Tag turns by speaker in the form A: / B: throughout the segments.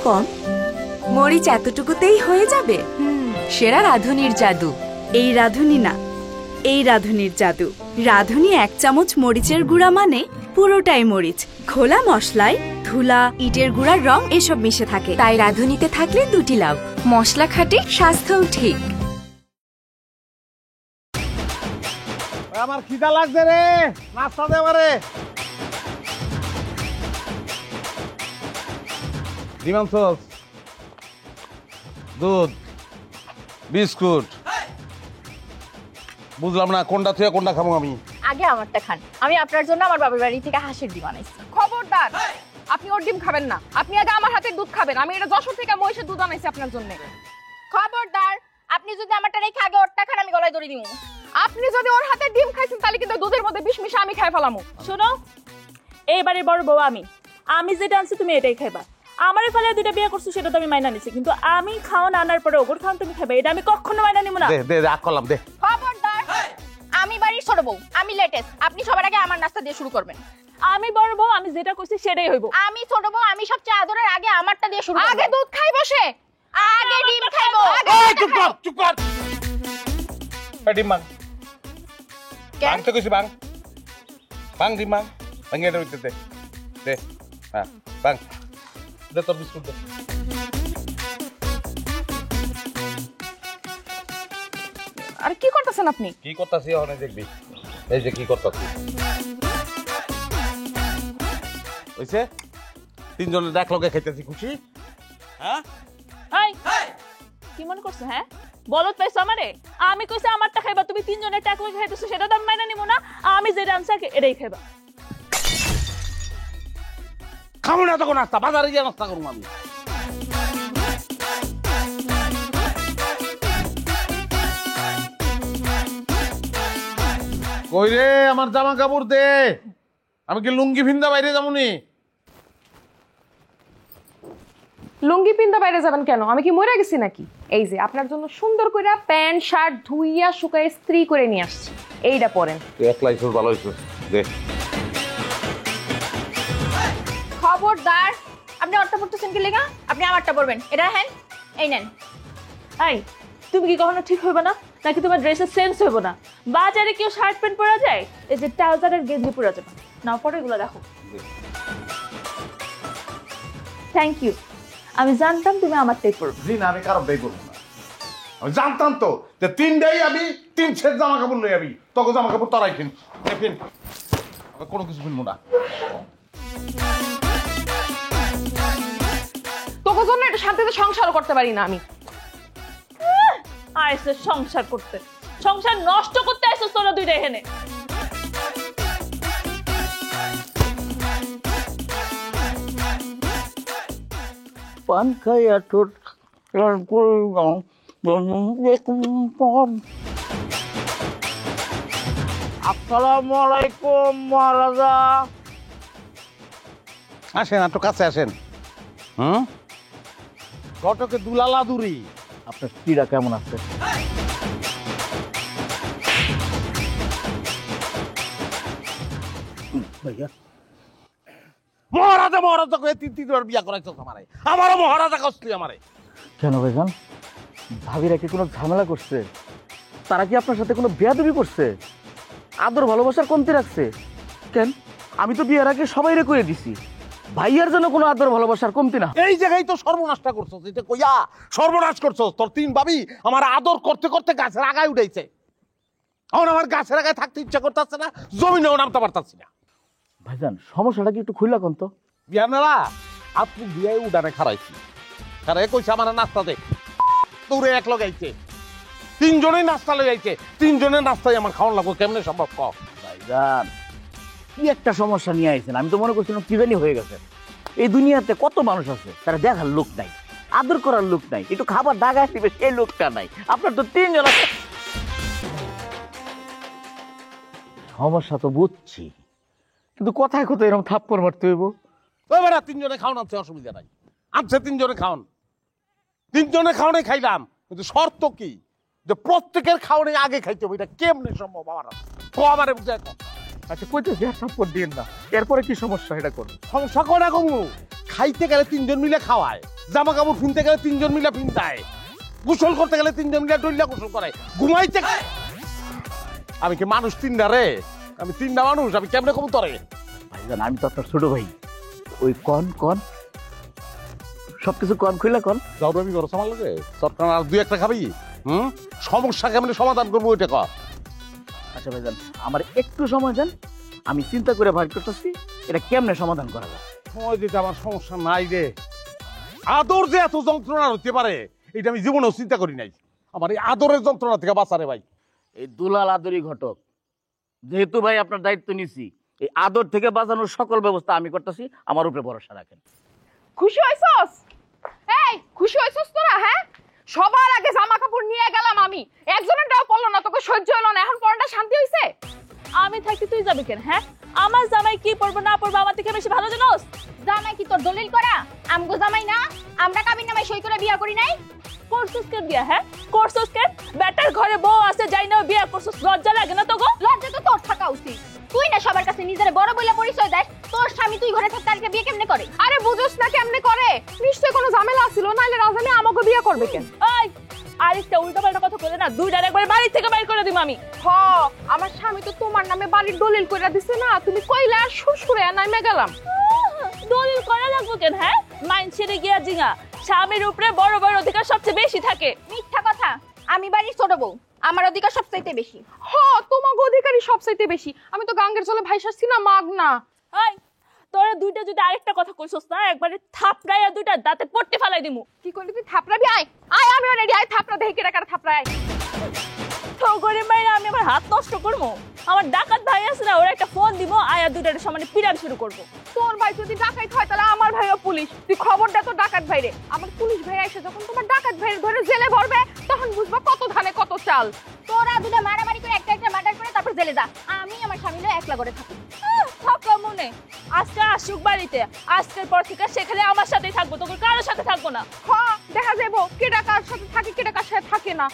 A: কম? মরিচ এতটুকুতেই হয়ে যাবে? সেরা রাঁধুনির জাদু। এই রাঁধুনি না, এই রাঁধুনির জাদু। রাঁধুনি 1 চামচ মরিচের গুঁড়া মানে পুরোটাই মরিচ। খোলা মশলায় ধুলা, ইটের গুঁড়ার রং এসব মিশে থাকে। তাই রাঁধুনিতে থাকলে 2টি লাভ, মশলা খাঁটি, স্বাস্থ্যও ঠিক।
B: আমার খিদা লাগছে রে, নাস্তা দে আমারে। ডিম আনছস? দুধ, বিস্কুট। বুঝলাম না কোনটা থেকে কোনটা খাবো আমি।
C: আগে আমারটা খান। আমি আপনার জন্য আমার বাবার বাড়ি থেকে হাঁসের ডিম আনাইছি।
D: খবরদার, আপনি ওর ডিম খাবেন না। আপনি আগে আমার হাতের দুধ খাবেন। আমি এটা যশোর থেকে মহিষের দুধ আনাইছি আপনার জন্য।
C: খবরদার, আপনি যদি আমারটা রেখে আগে ওরটা খান, আমি গলায় দড়ি দিব।
D: আপনি যদি ওর হাতের ডিম খাইছেন তাহলে কিন্তু দুধের মধ্যে বিষ মিশা আমি খাই ফেলামু।
E: শোনো, এইবারে বড় বউ আমি যেটা আনছি তুমি এটাই খাইবা। আমারে ফলে 2টা বিয়ে করছো সেটা তো আমি মাইনা নিছি, কিন্তু আমি খাওয়ান আনার পরে ওগর খাওয়ান তুমি খাইবা, এটা আমি কখনো মাইনা নিব না।
B: দে দে রাগ করলাম, দে।
C: খবরদার, আমি বাড়ির ছোট বউ, আমি লেটেস্ট। আপনি সবার আগে আমার নাস্তা দিয়ে শুরু করবেন।
E: আমি বড় বউ, আমি যেটা কইছি সেটাই হইব।
C: আমি ছোট বউ, আমি সবচেয়ে আদরের, আগে আমারটা দিয়ে শুরু করব।
D: আগে দুধ খাই বসে,
C: আগে ডিম খাইবো।
B: এই চুপ কর, চুপ কর। এই ডিম মাং। বাং তো কইছি বাং। বাং ডিম মাং। বাঙ্গে এটা উঠতে দে। দে। হ্যাঁ, বাং। দে তোর বিস্কুট দে।
D: আর কি করতেছেন আপনি?
B: কি করতাছি ওখানে দেখবি। এই যে কি করতাছি। হইছে? 3 জনে দেখ লগে খাইতেছি, খুশি? হ্যাঁ?
E: হাই কি মনে করছো? হ্যাঁ, বলত পাইছো আমারে? আমি কইছি আমারটা খাইবা, তুমি 3 জনের টাকা লগে খাইতেছো, সেটা তো আমি মাইনা নিব না। আমি যেটা আনছি এটাই খাইবা।
B: খাবো না তখন নাস্তা, বাজারে গিয়ে নাস্তা করবো আমি। কই রে আমার জামা কাপড় দে, আমি কি লুঙ্গি ভিন্দা বাইরে যাবনি?
D: লুঙ্গি পিন্দা বাইরে যাবেন কেন? আমি কি মরে গেছি নাকি? এই যে আপনার জন্য সুন্দর করে প্যান্ট শার্ট ধুইয়া শুকায় ইস্ত্রি করে নিয়ে আসছি, এইটা পরেন।
B: তুই একলাই ছোট ভালো হয়েছে, দে।
C: খবরদার, আপনি ওরটা পড়তেছেন কি লেগা? আপনি আমারটা পরবেন। এটা হ্যাঁ, এই নেন।
E: হাই, তুমি কি কখনো ঠিক হইবে না, নাকি তোমার ড্রেসের সেন্স হইব না? বাজারে কেউ শার্ট প্যান্ট পরা যায়, এই যে ট্রাউজারের গেঞ্জি পরা যাবে না। পরে এগুলো দেখো। থ্যাংক ইউ, আমি জানতাম তুমি আমারটাই পরবে।
B: জি না, আমি কারোরটাই করবো না। আমি জানতাম তো যে 3 আমি 3 সেট জামা কাপড় লই আমি, তখন জামা কাপড় তারাই কিন কোনো কিছু কিনবো না।
D: তোকে জন্য এটা শান্তিতে সংসারও করতে পারি না আমি।
E: আইসে সংসার করতে, সংসার নষ্ট করতে আইসো তোরা 2টা এখানে।
F: পান খাইয়া ঠোঁট আসসালামু আলাইকুম মহারাজা।
B: আসেন, একটু কাছে আসেন। ঘটকে দুলালা দুরি।
F: আপনার স্ত্রীরা কেমন আছে? ভাইয়া
B: মহারাজা মহারাজা করে 3 বিয়া করাইছ আমারে, আমারও মহারাজা কষ্টলি আমারে।
F: কেন ভাইজান, ভাবিরা কি কোনো ঝামেলা করছে? তারা কি আপনার সাথে কোনো বেয়াদবি করছে? আদর ভালোবাসার কমতি রাখছে? কেন, আমি তো বিয়ের আগে সবাইরে করে দিছি, ভাইয়ার জন্য কোনো আদর ভালোবাসার কমতি না।
B: এই জায়গায় তো সর্বনাশটা করছস, এটা কইয়া সর্বনাশ করছস। তোর 3 ভাবি আমার আদর করতে করতে গাছের আগায় উঠাইছে। এখন আমার গাছের আগায় থাকতে ইচ্ছা করতেছে না, জমিনেও নামতে পারতাছি না।
F: ভাইজান সমস্যাটা কি একটু খুইলা কোন তো?
B: বিয়া মেলা আপনি বিয়ায় উডানে খারাইছি, খারাই কইছে আমার নাস্তা দে। তোরে এক লগাইছে, 3 জনেই নাস্তা লগাইছে, 3 জনের নাস্তাই আমার খাওয়ান লাগবে, কেমনে সম্ভব ক?
F: ভাইজান কি একটা সমস্যা নিয়ে আইছেন, আমি তো মনে করছিলাম কি জানি হয়ে গেছে। এই দুনিয়াতে কত মানুষ আছে তারা দেখার লোক নাই, আদর করার লোক নাই, একটু খাবার দাগায় দিবে সেই লোকটা নাই। আপনার তো 3 জন আছে। সমস্যা তো বুঝছি, কিন্তু কথায় কোথায় এরকম থাপ্পড় মারতে হইব?
B: ওই বেড়া 3 জনে খাওয়ান আছে, অসুবিধা নাই, আছে 3 জনে খাওয়ান। 3 জনে খাওয়ানে খাইলাম, কিন্তু শর্ত কি যে প্রত্যেকের খাওয়ানে আগে খাইতে হবে। এটা কেমনে সম্ভব? আমার আমারে বুঝায়
F: আচ্ছা কইতেছি আর থাপ্পড় দিয়েন না, এরপরে কি সমস্যা এটা করুন।
B: সমস্যা করে কমু, খাইতে গেলে তিনজন মিলে খাওয়ায়, জামা কাপড় কিনতে গেলে তিনজন মিলে কিনতায়, গোসল করতে গেলে তিনজন মিলে ডইলা গোসল করে, ঘুমাইতে আমি কি মানুষ তিনটা রে? আমি তিনটা মানুষ, আমি কেমনে কমু তরে?
F: ভাইজান আমি তো আপনার ছোট ভাই, ওই কন কন সবকিছু কন খুইলা কন।
B: যাও আমি ঘর সামাল লাগে সরকার আর দুই একটা খাবি। সমস্যা কেমনে সমাধান করবো ওইটা কর।
F: আচ্ছা ভাইজান আমার একটু সময় দেন, আমি চিন্তা করে ভাই করতেছি এটা কেমনে সমাধান করা যায়।
B: সময় দিতে আমার সমস্যা নাই রে, আদর যে এত যন্ত্রণা হতে পারে এটা আমি জীবনেও চিন্তা করি নাই। আমার এই আদরের যন্ত্রণা থেকে বাঁচা রে ভাই।
F: এই দুলাল আদরি ঘটক, যেহেতু ভাই আপনার দায়িত্ব নিছি, এই আদর থেকে বাঁচানোর সকল ব্যবস্থা আমি করতেছি, আমার উপরে ভরসা রাখেন।
D: খুশি হইছস? এই খুশি হইছস তোরা? হ্যাঁ, সবার আগে জামা কাপড় নিয়ে গেলাম আমি, একজনেরটাও পড়লো না, তোকে সহ্য হলো না, এখন পড়াটা শান্তি হইছে?
E: আমি থাকি তুই যাবি কেন? হ্যাঁ, আমার জামাই কি পড়বো না পড়বো আমার থেকে বেশি ভালো জানোস?
C: জামাই কি তোর দলিল করা? আমগো জামাই না? আমরা কাবিন নামায় সই করে বিয়া করি নাই?
E: করছস কেন বিয়া? হ্যাঁ করছস কেন? বেটার ঘরে বউ আছে যাই না বিয়া করছস, লজ্জা লাগে না তো গো?
C: লজ্জা তো তোর থাকা উচিত। তুই না সবার কাছে নিজের বড় বইলা পরিচয় দেয়, তোর স্বামী তুই ঘরে থাকতে আরেকটা বিয়ে কেমনে করে?
D: আরে বুঝোস না কেমনে করে? নিশ্চয় কোনো ঝামেলা ছিল, নাইলে রাজধানী আমাকে বিয়ে করবে কেন?
E: ওই আরেকটা উল্টাপাল্টা কথা কইলে না দুইটার একবার বাড়ি থেকে বাইর করে দিম আমি।
D: হ, আমার স্বামী তো তোমার নামে বাড়ির দলিল কইরা দিছে না, তুমি কইলা আর শ্বশুরে নাইমে গেলাম।
E: দলিল করা লাগবো কেন? হ্যাঁ, মাইন ছেড়ে গিয়া জিঙা, স্বামীর উপরে বড় বড় অধিকার সবচেয়ে বেশি থাকে।
C: মিথ্যা কথা, আমি বাড়ির ছোট বউ, আমার অধিকার সবচাইতে বেশি।
D: হ, তোমার অধিকারই সবচাইতে বেশি। আমি তো গাঙ্গের জলে ভাইসাছি না, মাগ না।
E: ওই তোরা দুইটা যদি আরেকটা কথা কইছস না একবারে থাপড়াইয়া দুইটা দাঁতে পট্টি ফালাই দিমু।
D: কি করলি তুই? থাপড়াবি? আয় আয়, আমি রেডি। আয় থাপড়া, দেখি কেডা কার থাপড়ায়।
E: তো করে মাইরা আমি আমার হাত নষ্ট করবো? আমার ডাকাত ভাই আছে না, ওরা একটা ফোন দিব, আয়া দুইটার সমানে পিরান শুরু করবো।
D: তোর ভাই যদি ডাকাত হয় তাহলে আমার ভাইও পুলিশ। তুই খবর দে তো ডাকাত ভাইরে। আমার পুলিশ ভাই এসে যখন তোমার ডাকাত ভাইয়ের ধরে জেলে ভরবে তখন বুঝবা কত ধানে কত চাল।
C: তোরা দুটা মারামারি করে একটা একটা মার্ডার করে তারপর জেলে যা, আমি আমার স্বামী লয়ে একলা করে থাকি।
E: থাকা মনে আজকে আসুক বাড়িতে, আজকের পর থেকে সেখানে আমার সাথেই থাকবো, তোকে কারোর সাথে থাকবো না।
D: হ, দেখা যাবো কেডা কার সাথে থাকে কেডা কার সাথে থাকে না।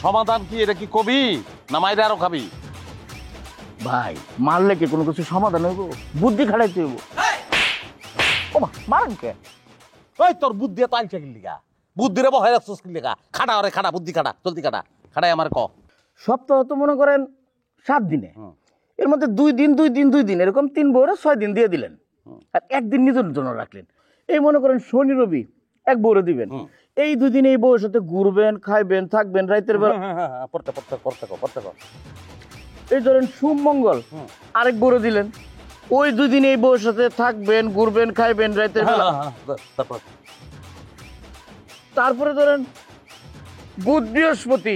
B: সমাধান কি এটা কি কবি না মাইরে আরো খাবি?
F: ভাই মারলে কি কোনো কিছু সমাধান হইব? বুদ্ধি খাটাইতে হইব। ও মা, মারেন কে?
B: ওই তোর বুদ্ধি তো আনছে কি লিগা? বুদ্ধিরে বহাই রাখছিস কি লিগা? খাটা ওরে খাটা, বুদ্ধি খাটা, জলদি খাটা, খাটাই আমার ক।
F: সপ্তাহ তো মনে করেন 7 দিনে, এর মধ্যে 2 দিন 2 দিন 2 দিন এরকম 3 বউরে 6 দিন দিয়ে দিলেন, আর একদিন নিজের জন্য রাখলেন। এই মনে করেন শনি রবি এক বউরে দিবেন, এই 2 দিন এই বউয়ের সাথে ঘুরবেন, খাইবেন, থাকবেন, রাতের বেলা
B: পড়তে পড়তে পড়তে পড়তে কর।
F: এই ধরেন সোম মঙ্গল আরেক বউরে দিলেন, ওই 2 দিন এই বউয়ের সাথে থাকবেন, ঘুরবেন, খাইবেন, রাতের বেলা।
B: তারপর
F: তারপরে ধরেন বুধ বৃহস্পতি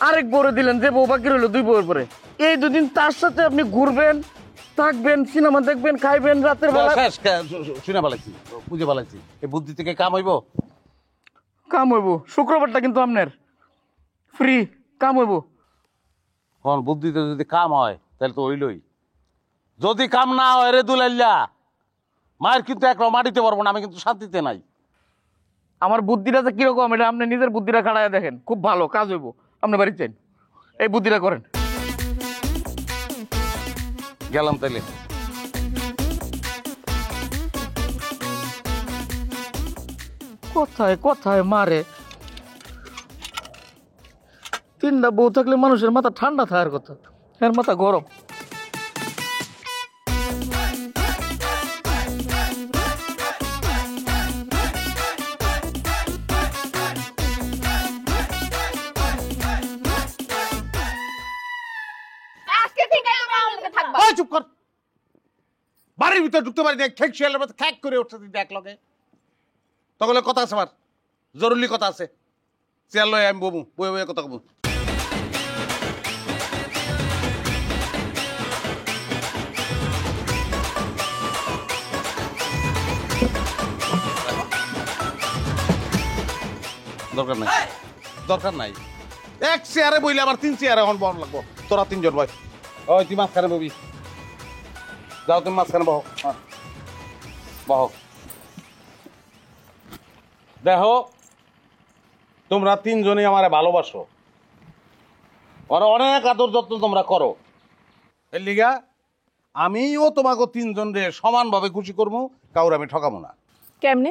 F: আরেক বউরে দিলেন, যে বউ বাকি রইল 2 বউয়ের পরে, এই 2 দিন তার সাথে আপনি ঘুরবেন, থাকবেন, সিনেমা দেখবেন, খাইবেন, রাতের বেলা।
B: শুনে পালাইছি, বুঝে পালাইছি। এই বুদ্ধি থেকে কাম হইব?
F: কাম হইব। শুক্রবারটা কিন্তু আপনার ফ্রি, কাম হইব।
B: কোন বুদ্ধিতে যদি কাম হয় তাহলে তো হইলই, যদি কাম না হয় রে দুলাইল্লা মায়ের কিন্তু একলা মাটিতে পারবো না, আমি কিন্তু শান্তিতে নাই।
F: আমার বুদ্ধিটা যে কিরকম এটা আপনি নিজের বুদ্ধিটা খাড়ায় দেখেন, খুব ভালো কাজ হইব। আপনি বাড়ি চান, এই বুদ্ধিটা করেন।
B: গেলাম তাইলে।
F: কোথায় কোথায় মারে, 3টা বউ থাকলে মানুষের মাথা ঠান্ডা থাকার কথা, এর মাথা গরম।
C: আজকে থেকে তুমি আমার লগে থাকবা।
B: ওই চুপ কর, বাড়ির ভিতরে ঢুকতে পারি না, খেক শিয়ালের মতো খ্যাক করে উঠছে তুই এক লগে। তখন কথা আছে আমার, জরুরি কথা আছে, চেয়ার লয় আমি বমু, বয়ে বয়ে কথা কব। দরকার নাই, দরকার নাই। এক চেয়ারে বইলে আবার 3 চেয়ারে এখন বহন লাগবো। তোরা 3 জন ভাই, ওই তুই মাঝখানে ববি, যাও তুমি মাঝখানে বহ, বহ। দেখো তোমরা তিনজনই আমারে ভালোবাসো, আর অনেক আদর যত্ন তোমরা করো। এর লিগা আমিও তোমাকে তিনজনরে সমানভাবে খুশি করবো, কাউর আমি ঠকাবো না।
E: কেমনে?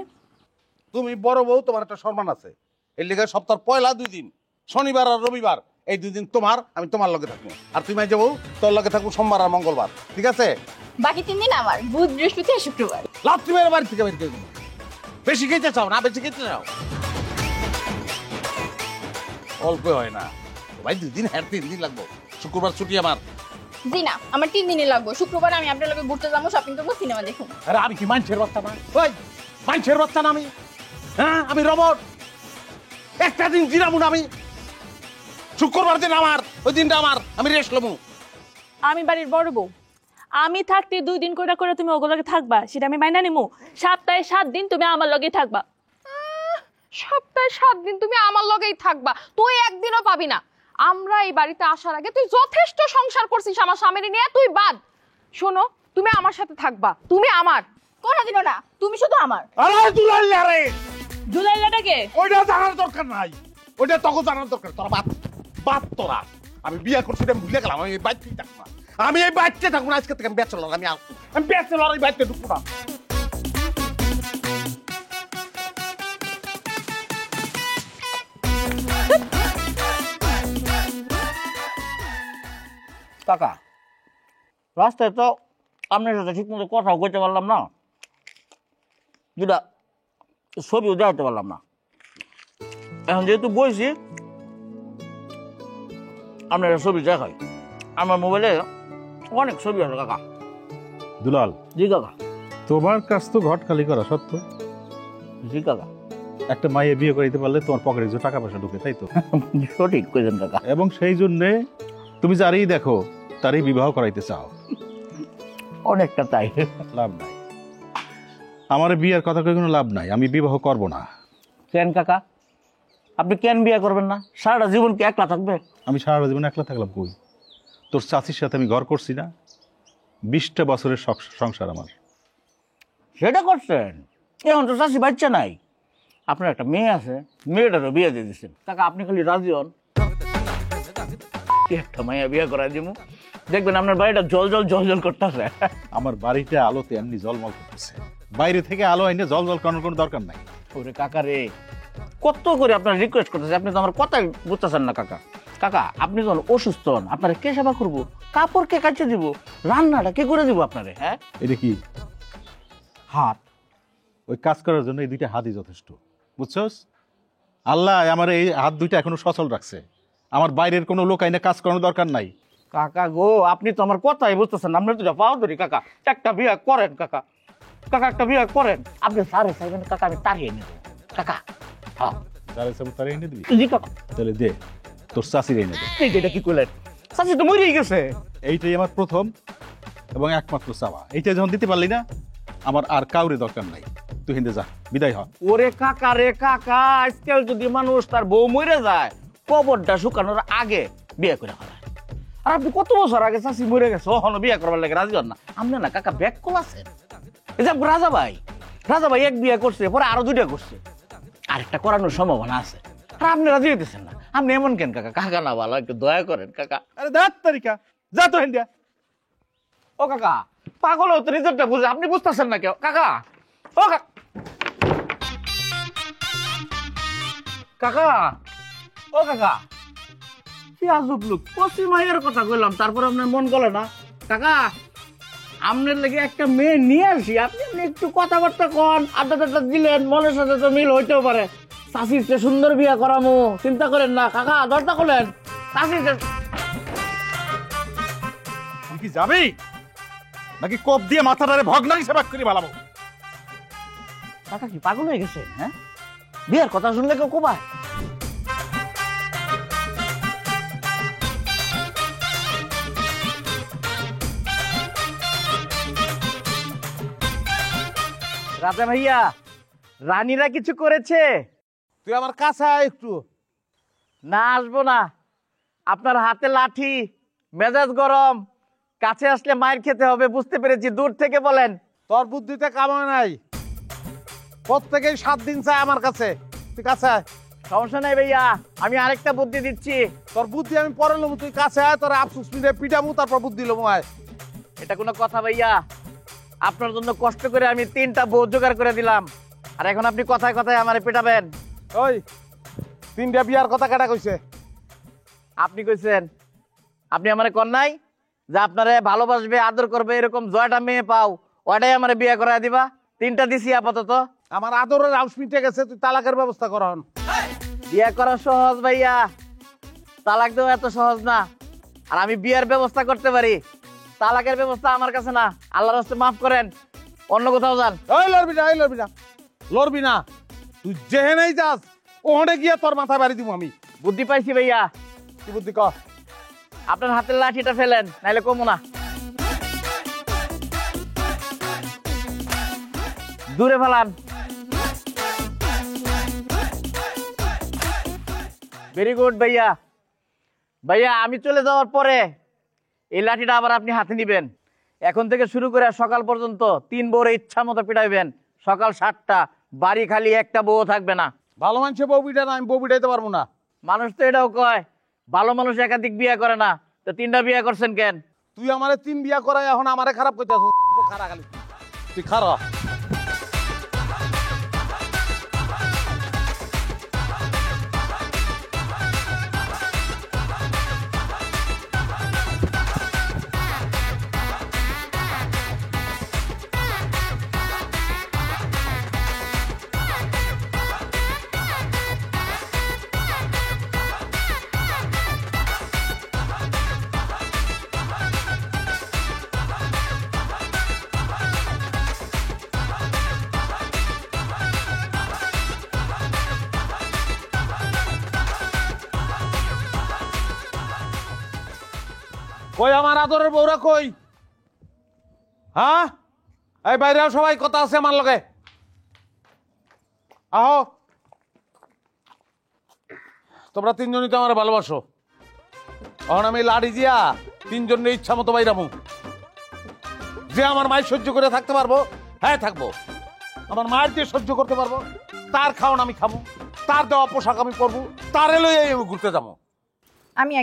B: তুমি বড় বউ, তোমার একটা সম্মান আছে। এর লিগা সপ্তাহ পয়লা 2 দিন, শনিবার আর রবিবার, এই 2 দিন তোমার, আমি তোমার লগে থাকবো। আর তুমি মাইজে বউ, তোর লগে থাকবো সোমবার আর মঙ্গলবার, ঠিক আছে?
C: বাকি 3 দিন আমার, বুধ বৃহস্পতি আর শুক্রবার।
B: লাভ তুমি আর বাড়ি থেকে বের করে দেবো। বেশি খেতে চাও না, বেশি খেতে চাও অল্প হয় না ভাই, 2 দিন, 3 দিন লাগবো। শুক্রবার ছুটি আমার।
C: জি না, আমার 3 দিনই লাগবে। শুক্রবার আমি আপনার লগে ঘুরতে যাবো, শপিং করবো, সিনেমা দেখুন।
B: আরে আমি কি মানুষের বাচ্চা না? ওই মানুষের বাচ্চা না আমি? হ্যাঁ, আমি রবট। একটা দিন জিরামু না আমি? শুক্রবার দিন আমার, ওই দিনটা আমার, আমি রেস্ট লমু।
E: আমি বাড়ির বড় বউ, আমি থাকতে 2 দিন করে করে তুমি ওগুলোকে থাকবা, সেটা আমি মাইনা নিমু। সপ্তাহে 7 দিন তুমি আমার লগেই থাকবা।
D: সপ্তাহে 7 দিন তুমি আমার লগেই থাকবা, তুই একদিনও পাবি না। আমরা এই বাড়িতে আসার আগে তুই যথেষ্ট সংসার করছিস আমার স্বামীর নিয়ে, তুই বাদ। শোনো, তুমি আমার সাথে থাকবা, তুমি আমার।
C: কোনোদিনও না, তুমি শুধু আমার।
B: আরে দুলাল আরে,
E: জুলাইলাটাকে
B: ওইটা জানার দরকার নাই, ওইটা তখন জানার দরকার। তোরা বাদ বাদ, তোরা আমি বিয়ে করছি আমি ভুলে গেলাম। আমি এই বাড়িতেই থাকবো না, আমি এই বাড়িতে থাকবো না। আজকে থেকে আমি ব্যাচেলর, আমি ব্যাচেলর, এই বাড়িতে ঢুকবো না।
F: কাকা, রাস্তায় তো আপনার সাথে ঠিক মতো কথাও কইতে পারলাম না, যেটা ছবিও দেখাতে পারলাম না। এখন যেহেতু বইছি, আপনার ছবি দেখাই। আমার মোবাইলে অনেক ছবি আছে কাকা।
G: দুলাল,
F: জি কাকা।
G: তোমার কাছ তো ঘট খালি করা সত্য।
F: জি কাকা।
G: একটা মাইয়ে বিয়ে করে দিতে পারলে তোমার পকেটে কিছু টাকা পয়সা ঢুকে, তাই তো?
F: সঠিক কইছেন কাকা।
G: এবং সেই জন্যে তুমি যারই দেখো তারই বিবাহ করাইতে চাও।
F: অনেকটা তাই।
G: লাভ নাই, আমার বিয়ের কথা কই কোনো লাভ নাই। আমি বিবাহ করব না।
F: কেন কাকা? আপনি কেন বিয়ে করবেন না? সারাটা জীবন কি একলা থাকবে?
G: আমি সারা জীবন একলা থাকলাম কই? তোর চাচির সাথে আমি ঘর করছি না, 20টা বছরের সংসার আমার।
F: সেটা করছেন, এখন তো চাষি বাচ্চা নাই। আপনার একটা মেয়ে আছে, মেয়েটারও বিয়ে দিয়ে দিচ্ছেন। কাকা আপনি খালি রাজি হন, একটা মাইয়া বিয়ে করাই দিব, দেখবেন আপনার বাড়িটা জল জল জল জল করতেছে।
G: আমার বাড়িতে আলোতে এমনি জলমল করতেছে, বাইরে থেকে আলো আইনে জল জল করানোর কোনো দরকার নাই।
F: ওরে কাকা রে, কত করে আপনার রিকোয়েস্ট করতেছে, আপনি তো আমার কথাই বুঝতেছেন না কাকা। কাকা আপনি যখন অসুস্থ হন, আপনারা কে সেবা করবো? কাপড় কে কাচে দিব? রান্নাটা কে করে দিব আপনারে? হ্যাঁ,
G: এটা কি
F: হাত?
G: ওই কাজ করার জন্য এই 2টা হাতই যথেষ্ট, বুঝছস? আল্লাহ আমার এই হাত 2টা এখনো সচল রাখছে। আমার বাইরের কোনো লোক আইনে কাজ করানোর দরকার নাই।
F: কাকা গো, আপনি তো আমার কথাই বুঝতেছেন না। আপনার তো পাও ধরি কাকা, একটা বিয়ে করেন কাকা। কাকা একটা বিয়ে করেন। আপনি সারে চাইবেন কাকা, আমি তাড়িয়ে নেব কাকা। হ্যাঁ
G: তারে সব তারে এনে দিবি?
F: জি কাকা।
G: তাহলে দে, তোর চাষির এনে দে।
F: এটা কি করলেন? চাচি তো মরেই গেছে।
G: এইটাই আমার প্রথম এবং একমাত্র চাওয়া। এইটা যখন দিতে পারলি না, আমার আর কাউরে দরকার নাই। তুই হিন্দে যা, বিদায় হ।
F: ওরে কাকা রে কাকা, আজকাল যদি মানুষ তার বউ মরে যায়, কবরটা শুকানোর আগে বিয়ে করে ফেলায়। আর আপনি কত বছর আগে চাষি মরে গেছে, ওখানে বিয়ে করবার লাগে রাজি হন না। আপনি না কাকা ব্যাক কল আছেন। এই যে রাজা ভাই এক বিয়ে করছে, পরে আরো 2টা করছে, আরেকটা করানোর সম্ভাবনা আছে। আর আপনি রাজি হইতেছেন না। আপনি এমন কেন কাকা? কাকা না ভালো, একটু দয়া করেন কাকা।
G: আরে দাঁত তারিকা, যা তো হিন্দে।
F: ও কাকা, পাগল হতো রিজল্টটা বুঝে, আপনি বুঝতেছেন না কেউ কাকা। ও কাকা, ও কাকা, কি আজব লোক। কচি মাইয়ের কথা কইলাম, তারপর আপনার মন গলে না কাকা। আপনার লেগে একটা মেয়ে নিয়ে আসি, আপনি একটু কথাবার্তা কন, আড্ডা টাড্ডা দিলেন, মনের সাথে তো মিল হইতেও পারে। চাষির চেয়ে সুন্দর বিয়ে করামো, চিন্তা করেন না কাকা। দরজা খোলেন, চাষির
G: তুই কি যাবি নাকি কোপ দিয়ে মাথাটারে ভগ্নাকে সেবা করে ভালাবো?
F: কাকা কি পাগল হয়ে গেছে? হ্যাঁ, বিয়ের কথা শুনলে কেউ কোবায়? রাজা ভাইয়া, রানীরা কিছু করেছে?
B: তুই আমার কাছে আয় একটু।
F: না, আসবো না। আপনার হাতে লাঠি, মেজাজ গরম, কাছে আসলে মায়ের খেতে হবে, বুঝতে পেরেছি। দূর থেকে বলেন।
B: তোর বুদ্ধিতে কামা নাই, প্রত্যেকেই 7 দিন চায় আমার কাছে। তুই কাছে আয়।
F: সমস্যা নাই ভাইয়া, আমি আরেকটা বুদ্ধি দিচ্ছি।
B: তোর বুদ্ধি আমি পরে লমু, তুই কাছে আয়, তোর আফসোস মিলে পিটামু, তারপর বুদ্ধি লমু আয়।
F: এটা কোনো কথা ভাইয়া? আপনার জন্য কষ্ট করে আমি 3টা বউ জোগাড় করে দিলাম, আর এখন আপনি কথায় কথায় আমারে পেটাবেন?
B: ওই 3টা বিয়ার কথা কাটা কইছে?
F: আপনি কইছেন। আপনি আমারে কর নাই যে আপনারে ভালোবাসবে, আদর করবে, এরকম জয়টা মেয়ে পাও, ওটাই আমারে বিয়ে করায় দিবা? 3টা দিছি আপাতত।
B: আমার আদরের হাউস মিটে গেছে, তুই তালাকের ব্যবস্থা কর।
F: বিয়ে করা সহজ ভাইয়া, তালাক দেওয়া এত সহজ না। আর আমি বিয়ের ব্যবস্থা করতে পারি, তালাকের ব্যবস্থা আমার কাছে না। আল্লাহর রাস্তায় মাফ করেন, অন্য কোথাও যান।
B: ওই লড়বি না, ওই লড়বি না, লড়বি না। তুই যেহেনেই যাস ওখানে গিয়ে তোর মাথায় বাড়ি দিব আমি।
F: বুদ্ধি পাইছি ভাইয়া।
B: কি বুদ্ধি কর?
F: আপনার হাতের লাঠিটা ফেলেন, নাইলে কমো না। দূরে ফেলান। ভেরি গুড ভাইয়া। ভাইয়া আমি চলে যাওয়ার পরে এই লাঠিটা আবার আপনি হাতে নিবেন। এখন থেকে শুরু করে সকাল পর্যন্ত 3 বউরে ইচ্ছা মতো পিটাইবেন। সকাল 7টা, বাড়ি খালি, একটা বউ থাকবে না।
B: ভালো মানুষে বউ পিটা না, আমি বউ পিটাইতে পারবো না।
F: মানুষ তো এটাও কয়, ভালো মানুষ একাধিক বিয়ে করে না, তো 3টা বিয়ে করছেন কেন?
B: তুই আমারে 3 বিয়া করাই এখন আমারে খারাপ করতে আসো। খারাপ খালি তুই খারাপ। কই আমার আদরের বউরা কই? হ্যাঁ, এই বাইরে সবাই কথা আছে আমার লগে। আহো, তোমরা 3জনই তো আমার ভালোবাসো। এখন আমি লাড়ি দিয়া 3জনের ইচ্ছা মতো বাইরামু। যে আমার মায়ের সহ্য করে থাকতে পারবো, হ্যাঁ থাকবো। আমার মায়ের যে সহ্য করতে পারবো, তার খাওয়ান আমি খাবো, তার দেওয়া পোশাক আমি পরবো, তার এলোই আমি ঘুরতে যাবো।
C: আমি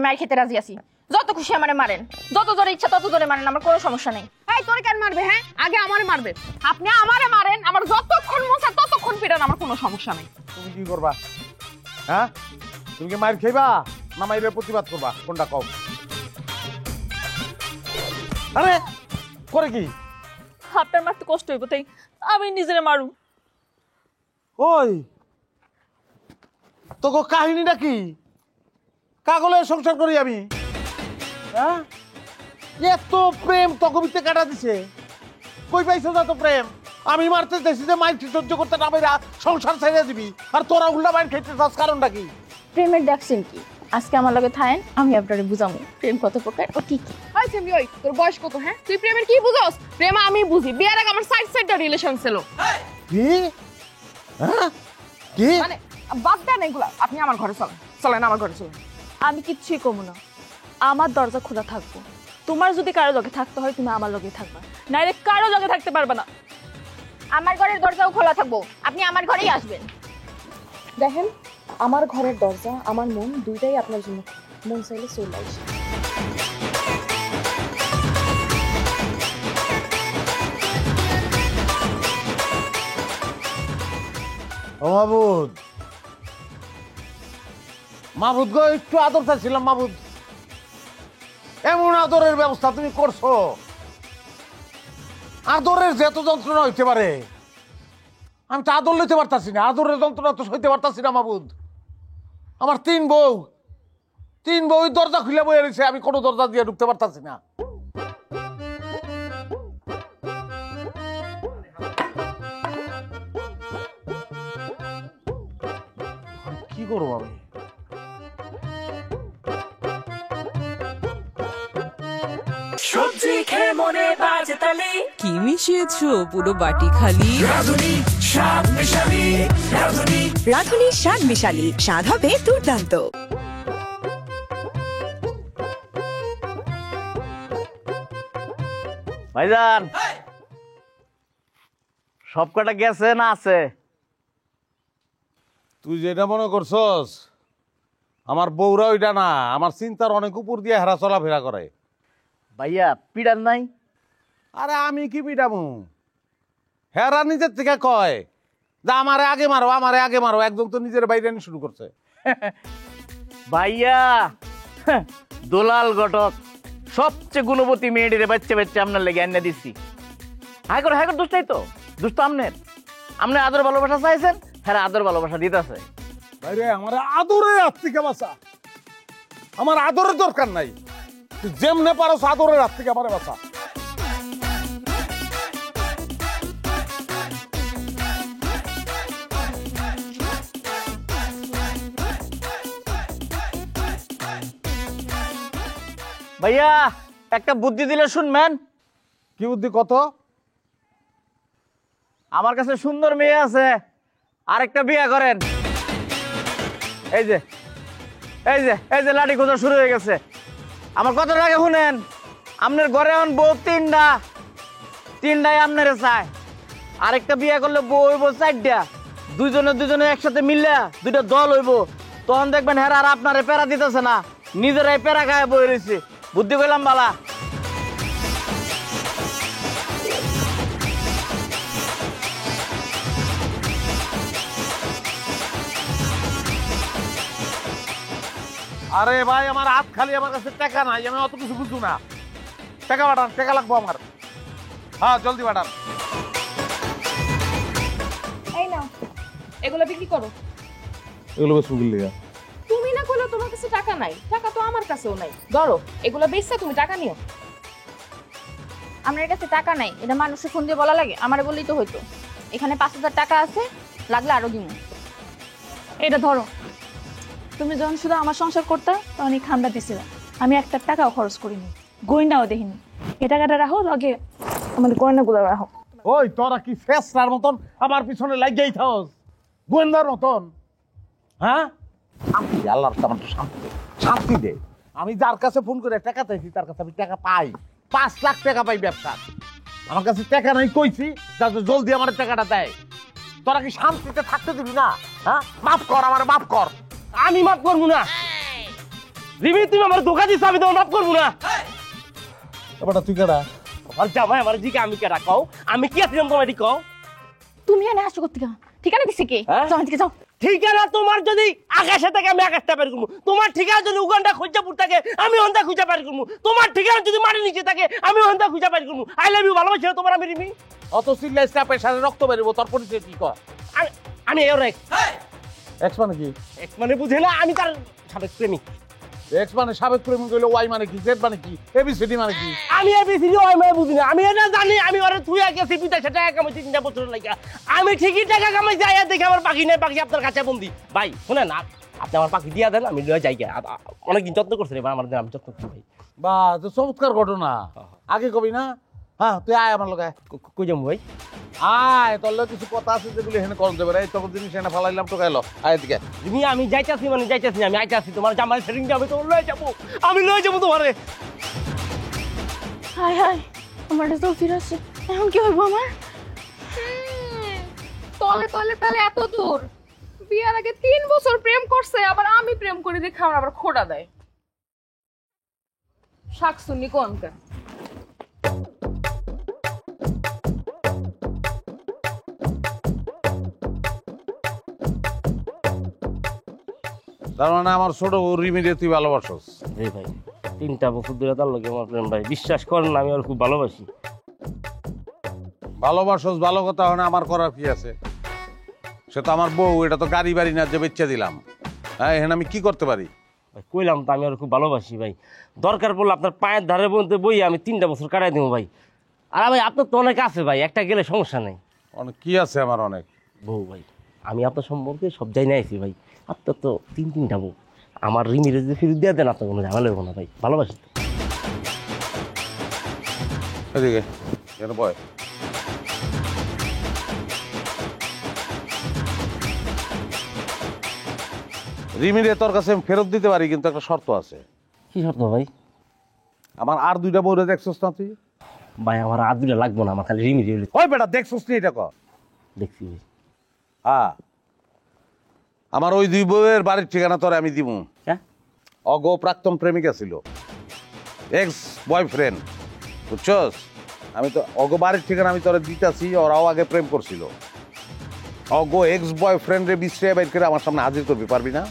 C: মায়ের খেতে রাজি আছি। যত খুশি আমারে মারেন, যত জোরে ইচ্ছা তত জোরে মারেন, আমার কোনো সমস্যা নেই।
D: এই তোরে কেন মারবে? হ্যাঁ, আগে আমারে মারবে। আপনি আমারে মারেন, আমার যতক্ষণ মন চায় ততক্ষণ পিটান, আমার কোনো সমস্যা নেই।
B: তুমি কি করবা? হ্যাঁ, তুমি কি মায়ের খাইবা না মায়ের প্রতিবাদ করবা? কোনটা কও? আরে করে কি?
E: আপনার মারতে কষ্ট হইব, তাই আমি নিজেরে মারু।
B: ওই তোকে কাহিনীটা কি? কাগলে সংসার করি আমি? হ্যাঁ, এত প্রেম তকবিতে কাটা দিছে, কই পাইছো না তো প্রেম? আমি মারতে চাইছি যে মাইক সহ্য করতে না পাইরা সংসার ছেড়ে দিবি, আর তোরা উল্টা মাইন খেতে চাস, কারণটা কি?
C: প্রেমের ডাকছেন কি? আজকে আমার লগে থাকেন, আমি আপনারে বুঝামু প্রেম কত প্রকার ও কি কি।
D: ওই সেমরি, ওই তোর বয়স কত? হ্যাঁ, তুই প্রেমের কি বুঝোস? প্রেম আমি বুঝি। বিয়ের আগে আমার সাইড রিলেশন ছিল।
B: কি? হ্যাঁ কি?
D: মানে বাদ দেন এগুলা, আপনি আমার ঘরে চলেন, চলেন আমার ঘরে চলেন।
E: আমি কিচ্ছুই কমু না, আমার দরজা খোলা থাকবো। তোমার যদি কারো লগে থাকতে হয় তুমি আমার লগে থাকবা, নাইলে কারো লগে থাকতে পারবা না।
C: আমার ঘরের দরজাও খোলা থাকবো, আপনি আমার ঘরেই আসবেন।
H: দেখেন, আমার ঘরের দরজা, আমার মন দুইটাই আপনার জন্য, মন চাইলে চলে আসে।
B: ও মাহবুদ, মাহবুদ গো, একটু আদর চাইছিলাম মাহবুদ। এমন আদরের ব্যবস্থা তুমি করছো, আদরের যে এত যন্ত্রণা হইতে পারে, আমি তো আদর লইতে পারতাছি না, আদরের যন্ত্রণা তো সইতে পারতাছি না মাহবুদ। আমার 3 বউ, 3 বউ দরজা খুলে বয়ে রয়েছে, আমি কোনো দরজা দিয়ে ঢুকতে পারতাছি না। কি করবো আমি?
I: সবজি খেয়ে মনে বাজে তালে
J: কি মিশিয়েছো পুরো বাটি খালি?
I: রাঁধুনি শাক মিশালি,
J: রাঁধুনি শাক মিশালি, স্বাদ হবে দুর্দান্ত।
F: ভাইজান, সব কটা গেছে না আছে?
B: তুই যেটা মনে করছস আমার বউরা ওইটা না, আমার চিন্তার অনেক উপর দিয়ে হেরা চলাফেরা করে।
F: ভাইয়া পিড়ার নাই?
B: আরে আমি কি পিটামু, হেরা নিজের থেকে কয় যে আমারে আগে মারো, আমারে আগে মারো। একদম তো নিজের বাইরে শুরু করছে।
F: ভাইয়া দোলাল ঘটক সবচেয়ে গুণবতী মেয়েটিরে বাচ্চা বাচ্চা আপনার লেগে এনে দিচ্ছি। হাই করে দুষ্টাই তো, দুষ্ট আমনের। আপনি আদর ভালোবাসা চাইছেন, হ্যাঁ আদর ভালোবাসা দিতেছে।
B: বাইরে আমার আদরের হাত থেকে বাঁচা, আমার আদরের দরকার নাই। তুই যেমনে পারো আদরের হাত থেকে আমারে বাঁচা।
F: ভাইয়া একটা বুদ্ধি দিলে শুনবেন।
B: কি বুদ্ধি কত?
F: আমার কাছে সুন্দর মেয়ে আছে, আরেকটা বিয়ে করেন। এই যে এই যে এই যে লাঠি খোঁজা শুরু হয়ে গেছে। আমার কত টাকা শুনেন, আপনার ঘরে এখন বউ তিনটাই আপনারে চায়। আরেকটা বিয়ে করলে বউ হইব 4টা, দুজনে একসাথে মিললে 2টা দল হইব। তখন দেখবেন হেরা আর আপনারে প্যারা দিতেছে না, নিজেরাই প্যারা খায় বই রয়েছে। বুদ্ধি কইলাম বালা।
B: আরে ভাই আমার হাত খালি, আমার কাছে টাকা নাই, আমি অত কিছু বুঝু না। টাকা পাঠান, টাকা লাগবো আমার। হ্যাঁ জলদি পাঠান।
C: এই নাও, এগুলো বিক্রি করো।
B: এগুলো বেশ মুগিল লিগা।
C: তুমি না কইলো তোমার কাছে টাকা নাই, টাকা তো আমার কাছেও নাই। ধরো এগুলো বেচছে, তুমি টাকা নিও। আমার কাছে টাকা নাই, এটা মানুষের ফোন দিয়ে বলা লাগে? আমারে বললেই তো হইতো। এখানে 5000 টাকা আছে, লাগলে আরো দিমু। এটা ধরো। তুমি যখন শুধু আমার সংসার করতে তখন এই খামটা দিছিলাম, আমি একটা টাকাও খরচ করিনি, গয়নাও দেখিনি। এ টাকাটা রাখো, আগে আমাদের গয়নাগুলো রাখো।
B: ওই তোরা কি ফেসরার মতন আমার পিছনে লাগিয়েই থাকস, গোয়েন্দার মতন? হ্যাঁ শান্তি দে, আল্লাহর কাছে আমার শান্তি দে, শান্তি দে। আমি যার কাছে ফোন করে টাকা চাইছি তার কাছে আমি টাকা পাই, 5 লাখ টাকা পাই ব্যবসা। আমার কাছে টাকা নাই কইছি, যাতে জলদি আমার টাকাটা দেয়। তোরা কি শান্তিতে থাকতে দিবি না? হ্যাঁ মাফ কর, আমার মাফ কর।
F: আমি মাফ করবো না। রিমি তুমি আমার ধোকা দিছো, আমি তোমার মাফ করবো না।
B: এবার তুই কেডা?
F: আর জামাই আমার জিকে আমি কেডা কও? আমি কি আছিলাম তোমার এটি কও?
C: তুমি এনে আসছো কোথেকে? ঠিকানা দিছে কে? যাও এদিকে যাও।
F: ঠিকানা তোমার যদি আকাশে থাকে আমি আকাশটা বের করবো, তোমার ঠিকানা যদি উগান্ডা খুঁজা পুর থাকে আমি হন্দা খুঁজা বের করবো, তোমার ঠিকানা যদি মাটির নিচে থাকে আমি হন্দা খুঁজা বের করবো। আই লাভ ইউ, ভালোবাসি না তোমার আমি রিমি।
B: অত চিল্লাই স্টাপের সাথে রক্ত বেরোবো, তোর পরিচয় কি কর?
F: আমি এর
B: এক্স মানে কি?
F: এক্স মানে বুঝে না, আমি তার সাবেক প্রেমিক।
B: এক্স মানে সাবেক প্রেমিক হইলো, ওয়াই মানে কি, জেড মানে কি, এবিসিডি মানে কি?
F: আমি এবিসিডি ওয়াই মানে বুঝি না। আমি এটা জানি, আমি ওরে থুইয়া গেছি বিদেশে টাকা কামাইছি 3 বছর লাগা। আমি ঠিকই টাকা কামাইছি, আয়া দেখে আমার পাখি নাই, পাখি আপনার কাছে বন্দি। ভাই শুনেন না, আপনি আমার পাখি দিয়া দেন, আমি লয়ে যাই। অনেকদিন যত্ন করছেন, এবার আমার আমি যত্ন করছি ভাই।
B: বা তো চমৎকার ঘটনা, আগে কবি না? হ্যাঁ তুই আয় আমার লগে।
F: কই যাবো ভাই?
B: আয়, তোর লগে কিছু কথা আছে যেগুলো এখানে করতে দেবে। এই তোর জিনিস এনে ফালাইলাম, তো গাইলো আয় এদিকে।
F: তুমি আমি যাইতাছি, মানে যাইতাছি না, আমি আইতাছি। তোমার জামাই সেটিং যাবে তো লয়ে যাবো, আমি লয়ে যাবো তোমারে।
C: হাই হাই, আমার তো ফিরে আসছে, এখন কি হইব আমার?
D: তলে তলে তলে এত দূর, বিয়ার আগে 3 বছর প্রেম করছে, আবার আমি প্রেম করে দেখে আমার আবার খোড়া দেয়। শাকসুন্নি কোনটা?
B: তার মানে আমার ছোট রিমিরে তুই ভালোবাসস?
F: জি ভাই, 3টা বছর ধরে তার লগে আমার প্রেম ভাই। বিশ্বাস করেন না, আমি আর খুব ভালোবাসি।
B: ভালোবাসস ভালো কথা, হয় না, আমার করার কি আছে? সে তো আমার বউ, এটা তো গাড়ি বাড়ি না যে বেচে দিলাম। হ্যাঁ এখানে আমি কি করতে পারি?
F: ভাই কইলাম তো আমি আর খুব ভালোবাসি ভাই। দরকার পড়লে আপনার পায়ের ধারে বলতে বই আমি 3টা বছর কাটাই দেবো ভাই। আর ভাই আপনার তো অনেক আছে ভাই, একটা গেলে সমস্যা নেই।
B: অনেক কি আছে আমার? অনেক
F: বউ ভাই, আমি আপনার সম্পর্কে সব যাই না আইছি ভাই। আপনার তো 3টা বউ, আমার রিমিরে যদি ফিরত দিয়ে দেন আপনার কোনো ঝামেলা হবো না ভাই, ভালোবাসি তো।
B: এদিকে কেন বয়? রিমিরে তোর কাছে আমি ফেরত দিতে পারি, কিন্তু একটা শর্ত আছে।
F: কি শর্ত ভাই?
B: আমার আর 2টা বউরে দেখছস না তুই?
F: ভাই আমার আর 2টা লাগবো না, আমার খালি রিমিরে হইলে।
B: ওই বেটা দেখছস নি এটা কর?
F: দেখছি ভাই।
B: হ্যাঁ আমার ওই দুই বউয়ের বাড়ির ঠিকানা তোরে আমি দিব।
F: হ্যাঁ?
B: অগ প্রাক্তন প্রেমিকা ছিল, এক্স বয়ফ্রেন্ড, বুঝছস? আমি তো অগ বাড়ির ঠিকানা আমি তোরে দিতেছি, ওরাও আগে প্রেম করছিল। অগ এক্স বয়ফ্রেন্ডে বিশ্রে বাইর করে আমার সামনে হাজির করবি, পারবি না?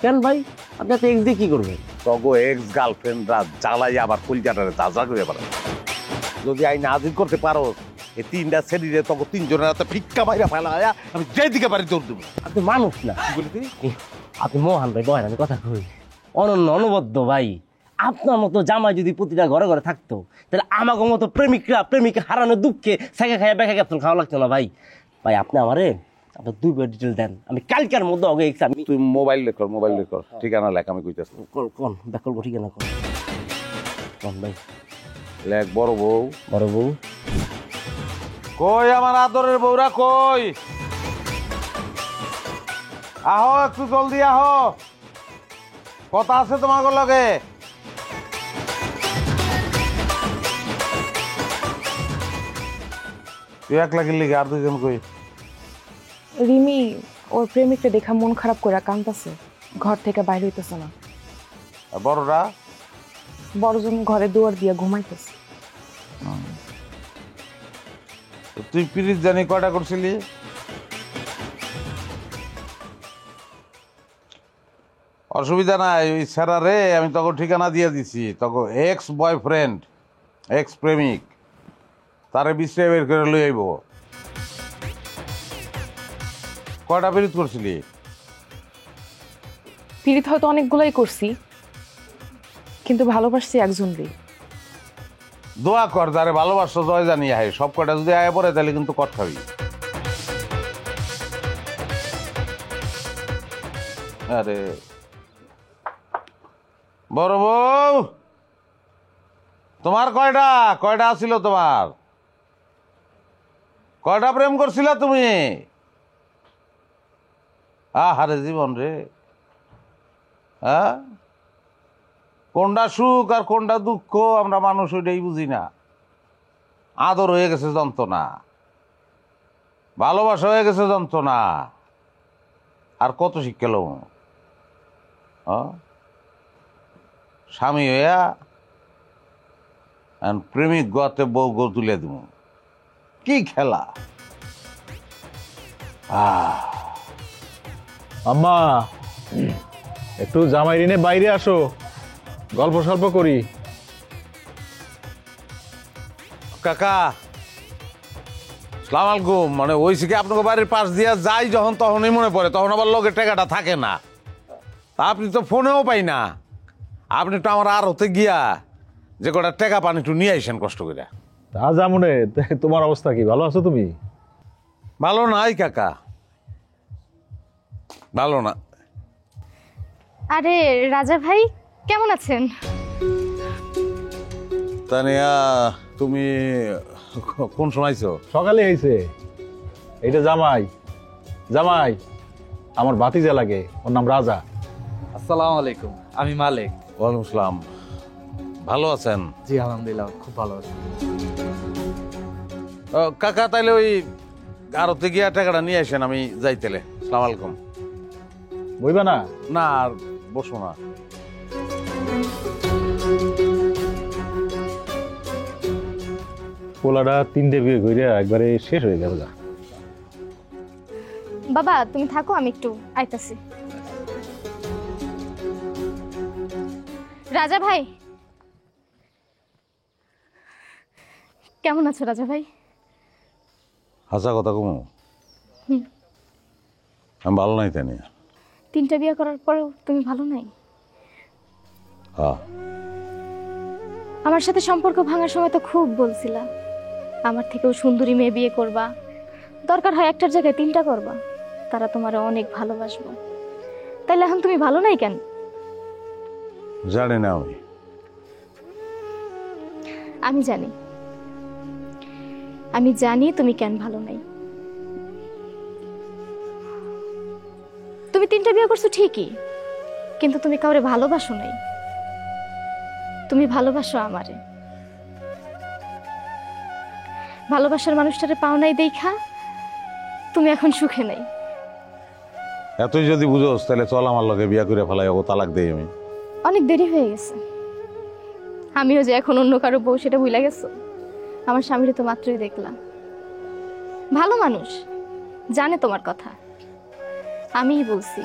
F: কেন ভাই, আপনি এত এক্স দিয়ে কি করবেন?
B: তগো এক্স গার্লফ্রেন্ডরা জ্বালাই আবার কলজাটারে তাজা করে পারে। যদি আইন হাজির করতে পারো, এই তিনটা শরীরে তখন তিনজনের হাতে ভিক্ষা মাইরা ফেলা আমি যেদিকে পারি দৌড় দেবো।
F: আপনি মানুষ না,
B: কি বলি তুই?
F: আপনি মহান ভাই, বহেন আমি কথা কই। অনন্য অনবদ্য ভাই, আপনার মতো জামাই যদি প্রতিটা ঘরে ঘরে থাকতো, তাহলে আমাকে মতো প্রেমিকা হারানোর দুঃখে সাইকেল খাইয়া বেখা ক্যাপসুল খাওয়া লাগতো না ভাই। ভাই আপনি আমারে আপনার 2 বার ডিটেল দেন, আমি কালকের মধ্যে আগে আমি।
B: তুই মোবাইল রেকর্ড, ঠিকানা লেখ, আমি কইতেছি।
F: কোন ব্যাকল ঠিকানা কোন? কোন ভাই?
B: লেখ বড় বউ।
F: বড় বউ
B: কই আমার আদরের বউরা কই? আহো, একটু জলদি আহো, কথা আছে তোমার লগে। তুই একলা গেলি, আর দুইজন কই?
H: রিমি ওর প্রেমিককে দেখা মন খারাপ করে কাঁদতেছে, ঘর থেকে বাইরে হইতেছে না।
B: আর বড়রা?
H: বড়জন ঘরে দুয়ার দিয়ে ঘুমাইতেছে।
B: তুই পিরিত জানি কয়টা করছিলি? অসুবিধা নাই, ওই স্যারারে আমি তখন ঠিকানা দিয়ে দিছি। তখন এক্স বয়ফ্রেন্ড, এক্স প্রেমিক, তারে বিশ্রে বের করে লই আইব। কয়টা পিরিত করছিলি?
H: পিরিত হয়তো অনেকগুলাই করছি, কিন্তু ভালোবাসছি একজনকে।
B: দোয়া কর, যারে ভালোবাসো জয় জানি আয়। সব কটা যদি আয় পড়ে তাহলে কিন্তু কট খাবি। আরে বড় বউ, তোমার কয়টা ছিল? তোমার কয়টা প্রেম করছিল তুমি? আহারে জীবন রে, হ্যাঁ? কোনটা সুখ আর কোনটা দুঃখ আমরা মানুষ ওইটাই বুঝি না। আদর হয়ে গেছে যন্ত্রণা, ভালোবাসা হয়ে গেছে যন্ত্রণা, আর কত শিক্ষা লোক স্বামী হইয়া প্রেমিক গতে বউ গো তুলে দিব। কি খেলা!
G: আম্মা, একটু জামাই রিনে বাইরে আসো, গল্প সল্প করি।
B: কাকা সালাম আলাইকুম। মানে ওই শিখে আপনাকে বাড়ির পাশ দিয়া যাই যখন, তখনই মনে পড়ে, তখন আবার লগে টাকাটা থাকে না। তা আপনি তো ফোনেও পাই না। আপনি তো আমার আর হতে গিয়া যে কটা টাকা পানি একটু নিয়ে আইসেন কষ্ট করে।
G: তা জামুনে, তোমার অবস্থা কি? ভালো আছো তুমি?
B: ভালো নাই কাকা, ভালো না।
D: আরে রাজা ভাই, কেমন আছেন?
B: তানিয়া, তুমি কোন শোনাইছো?
G: সকালে হয়েছে। এইটা জামাই, জামাই আমার ভাতিজা লাগে, ওর নাম রাজা।
K: আসসালামু আলাইকুম, আমি মালিক।
B: ওয়ালাইকুম আসসালাম। ভালো আছেন?
K: জি আলহামদুলিল্লাহ, খুব ভালো আছি।
B: কাকা তাইলে ওই আরতে গিয়া টাকাটা নিয়ে আসেন, আমি যাই তাইলে। আসসালামু আলাইকুম।
G: বইবা না?
B: না, আর বসো না।
G: পোলাটা 3টে বিয়ে করে একবারে শেষ হয়ে যাবে।
D: বাবা তুমি থাকো, আমি একটু আইতাছি। রাজা ভাই, কেমন আছো রাজা ভাই?
B: হাসা কথা কমু, আমি ভালো নাই। তাই
D: 3টা বিয়ে করার পরেও তুমি ভালো নাই?
B: হ্যাঁ।
D: আমার সাথে সম্পর্ক ভাঙার সময় তো খুব বলছিলা আমার থেকেও সুন্দরী মেয়ে বিয়ে করবা, দরকার হয় একটার জায়গায় 3টা করবা, তারা তোমার অনেক ভালোবাসবো। তাইলে এখন তুমি ভালো নাই কেন?
B: জানি না।
D: আমি জানি, আমি জানি তুমি কেন ভালো নাই। তুমি 3টা বিয়ে করছো ঠিকই, কিন্তু তুমি কাউরে ভালোবাসো নাই। তুমি ভালোবাসো আমারে, ভালোবাসার মানুষটারে পাও নাই দেখা তুমি এখন সুখে নাই।
G: এতই যদি বুঝোস তাহলে চল আমার লগে বিয়া করে ফেলাই, ও তালাক দেই আমি।
C: অনেক দেরি হয়ে গেছে। আমিও যে এখন অন্য কারো বউ সেটা ভুলে গেছো। আমার স্বামীর তো মাত্রই দেখলাম, ভালো মানুষ, জানে তোমার কথা। আমিই বলছি,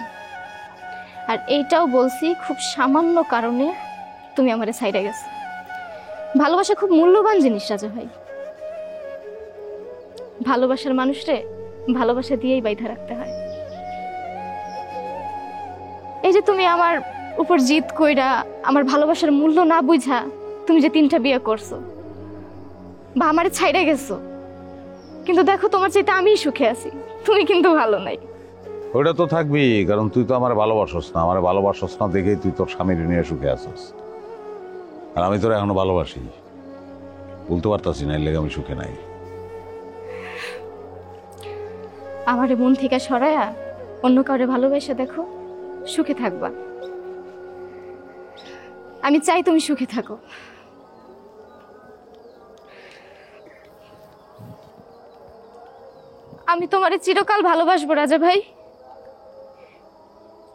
C: আর এইটাও বলছি খুব সামান্য কারণে তুমি আমারে ছাইড়া গেছো। ভালোবাসা খুব মূল্যবান জিনিস রাজা ভাই। ভালোবাসার মানুষরে ভালোবাসা দিয়েই বাইধা রাখতে হয়। এই যে তুমি আমার উপর জিদ কইরা আমার ভালোবাসার মূল্য না বুঝা তুমি যে 3টা বিয়ে করছো বা আমারে ছাইড়া গেছো, কিন্তু দেখো তোমার চাইতে আমিই সুখে আছি, তুমি কিন্তু ভালো নাই।
G: ওটা তো থাকবি, কারণ তুই তো আমার ভালোবাসস না। আমার ভালোবাসস না দেখেই তুই তোর স্বামীর নিয়ে সুখে আছিস, আর আমি তোর এখনো ভালোবাসি। বলতে পারতাছি না, এর লেগে আমি সুখে নাই।
C: আমারে মন থেকে সরায়া অন্য কাউরে ভালোবেসে দেখো, সুখে থাকবা। আমি চাই তুমি সুখে থাকো। আমি তোমারে চিরকাল ভালোবাসবো রাজা ভাই,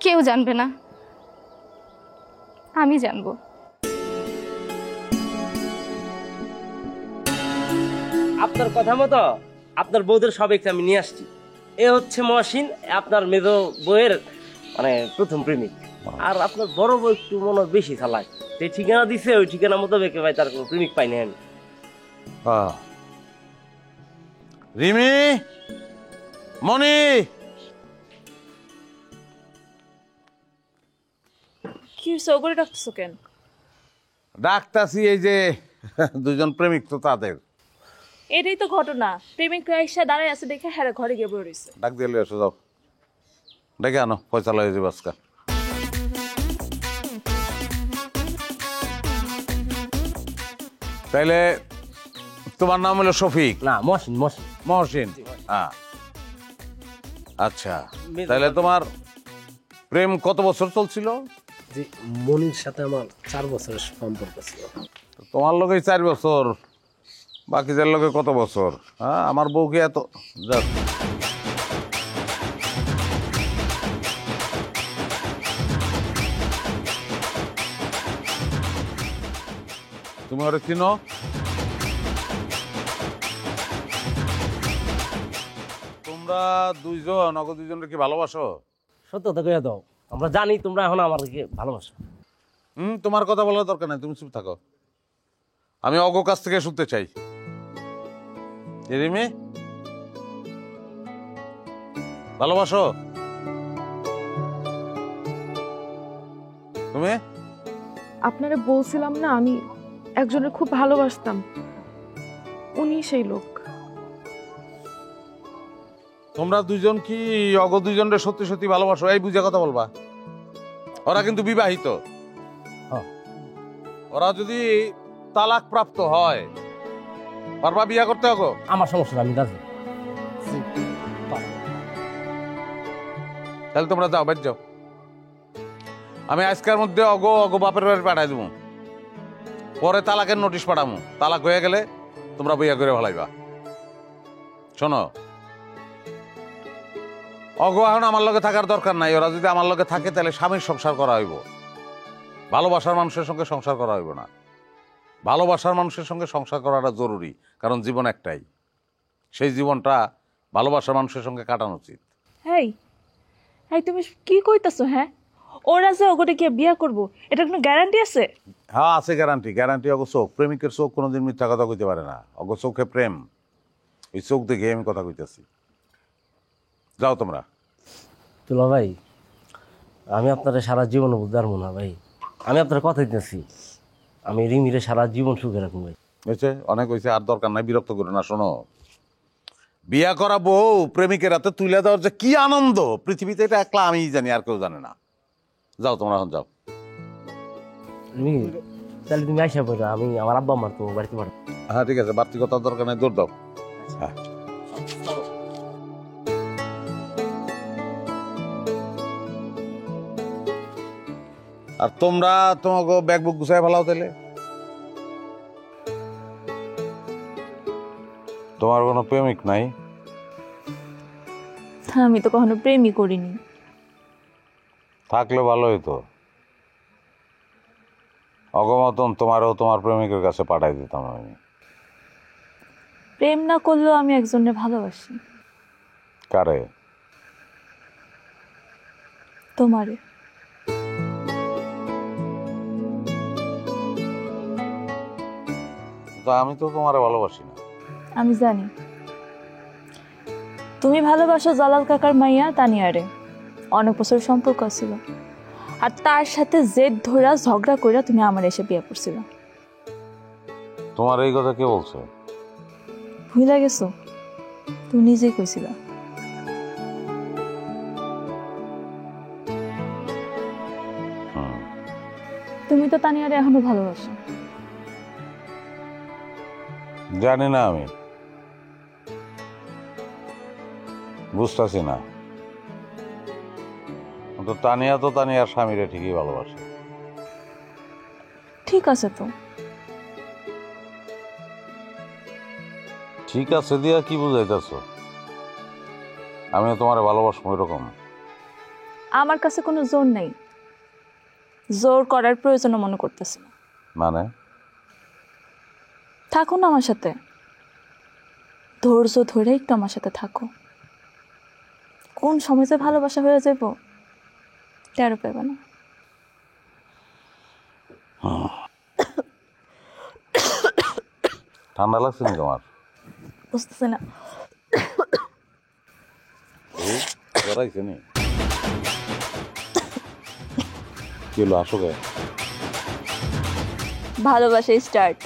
C: কেউ জানবে না, আমি জানবো।
L: আপনার কথা মতো আপনার বউদের সবাইকে আমি নিয়ে আসছি। এ হচ্ছে মহসিন, আপনার মেজ বউয়ের মানে প্রথম প্রেমিক। আর আপনার বড় বউ একটু মনে হয় বেশি চালায়, যে ঠিকানা দিছে ওই ঠিকানা মতো বেঁকে ভাই তার কোনো প্রেমিক পাইনি আমি।
G: রিমি, মনি,
E: কি হয়েছে, ওগুলো ডাকতেছো কেন?
G: ডাকতাছি এই যে দুজন প্রেমিক তো তাদের।
E: এটাই তো ঘটনা, প্রেমিকরা এসে দাঁড়ায় আছে দেখে হ্যাঁ ঘরে গিয়ে বয়ে রয়েছে।
G: ডাক দিয়ে এসে যাও, ডেকে আনো, পয়সা লয়ে যাবে আজকা। তাইলে তোমার নাম হলো শফিক?
L: না, মহসিন। মহসিন
G: মহসিন, হ্যাঁ। আচ্ছা, তাহলে তোমার প্রেম কত বছর চলছিল?
L: যে মনির সাথে আমার 4 বছরের সম্পর্ক ছিল।
G: তোমার লোকে 4 বছর, বাকিদের লোকে কত বছর? হ্যাঁ, আমার বউকে এত যাক। তুমি ওরা চিনো? তোমরা দুইজন দুইজনের কি ভালোবাসো?
L: সত্যতা কইয়া দাও, আমরা জানি তোমরা এখন আমাদেরকে ভালোবাসো।
G: তোমার কথা বলার দরকার নাই, তুমি চুপ থাকো। আমি অগ কাছ থেকে শুনতে চাই। রিমি, ভালোবাসো তুমি?
H: আপনারা বলছিলাম না আমি একজনের খুব ভালোবাসতাম, উনি সেই লোক।
G: তোমরা দুইজন কি অগ দুইজনের সত্যি সত্যি ভালোবাসো? এই বুঝে কথা বলবা। ওরা কিন্তু বিবাহিত। ওরা যদি তালাক প্রাপ্ত হয় পারবা বিয়া করতে? অগ
L: আমার সমস্যা, আমি রাজি।
G: তাহলে তোমরা যাও, বাইর যাও। আমি আজকের মধ্যে অগ বাপের বাড়ি পাঠাই দেবো, পরে তালাকের নোটিশ পাঠাবো। তালাক হয়ে গেলে তোমরা বিয়া করে ভালাইবা। শোনো, অগ এখন আমার লগে থাকার দরকার নাই। ওরা যদি আমার লগে থাকে তাহলে স্বামীর সংসার করা হইব, ভালোবাসার মানুষের সঙ্গে সংসার করা হইব না। ভালোবাসার মানুষের সঙ্গে সংসার করাটা জরুরি, কারণ জীবন একটাই। সেই জীবনটা ভালোবাসার মানুষের সঙ্গে কাটানো উচিত।
E: হেই হেই, তুমি কি কইতাছো? হ্যাঁ, ওরা যে ওগোটা গিয়ে বিয়ে করবো, এটা কোনো গ্যারান্টি আছে?
G: হ্যাঁ, আছে গ্যারান্টি। গ্যারান্টি অগ চোখ। প্রেমিকের চোখ কোনোদিন মিথ্যা কথা কইতে পারে না। অগ চোখে প্রেম, ওই চোখ দেখে আমি কথা কইতেছি। যাও তোমরা।
L: তুলা ভাই, আমি আপনারা সারা জীবন বুঝতে পারবো না ভাই। আমি আপনার কথা দিতেছি, আমি রিমিরে সারা জীবন সুখে রাখবো ভাই।
G: হয়েছে, অনেক হয়েছে, আর দরকার নাই, বিরক্ত করো না। শোনো, বিয়া করা বউ প্রেমিকের হাতে তুলে দেওয়ার যে কি আনন্দ পৃথিবীতে, এটা একলা আমিই জানি, আর কেউ জানে না। যাও তোমরা, এখন যাও।
L: রিমি, তাহলে তুমি আইসা পড়ো, আমি আমার আব্বা আমার তো বাড়িতে পাঠাবো।
G: হ্যাঁ, ঠিক আছে, বাড়তি কথার দরকার নাই, দৌড় দাও। হ্যাঁ, আর তোমরা তোমাকে ব্যাগ বুক গুছাই ফেলাও তাহলে। তোমার কোনো প্রেমিক নাই?
E: আমি তো কখনো প্রেমই করিনি।
G: থাকলে ভালো হইতো। অগমতন তোমারও তোমার প্রেমিকের কাছে পাঠাই দিতাম আমি।
E: প্রেম না করলেও আমি একজনের ভালোবাসি।
G: কারে?
E: তোমারে।
G: তো আমি তো তোমারে ভালোবাসি না।
E: আমি জানি তুমি ভালোবাসো জালাল কাকার মাইয়া তানিয়ারে। অনেক বছর সম্পর্ক ছিল, আর তার সাথে জেদ ধরা ঝগড়া কইরা তুমি আমার এসে বিয়ে করছিল।
G: তোমার এই কথা কে বলছে?
E: ভুলে গেছো? তুমি নিজেই কইছিলা। তুমি তো তানিয়ারে এখনো ভালোবাসো।
G: জানি না, আমি বুঝতেছি না। তো তানিয়া তো তানিয়ার স্বামীরে ঠিকই ভালোবাসে।
E: ঠিক আছে তো,
G: ঠিক আছে দিয়া কি বুঝাইতেছ? আমিও তোমারে ভালোবাসবো এরকম?
E: আমার কাছে কোনো জোর নাই, জোর করার প্রয়োজন মনে করতেছি না।
G: মানে?
E: থাকো না আমার সাথে, ধৈর্য ধরে একটু আমার সাথে থাকো। কোন সময় যে ভালোবাসা হয়ে যাব টেরও পেবে না।
G: ঠান্ডা লাগছে নি তোমার?
E: বুঝতেছি না।
G: জড়াইছে নি? কি হলো, আসো গে?
E: ভালোবাসা স্টার্ট।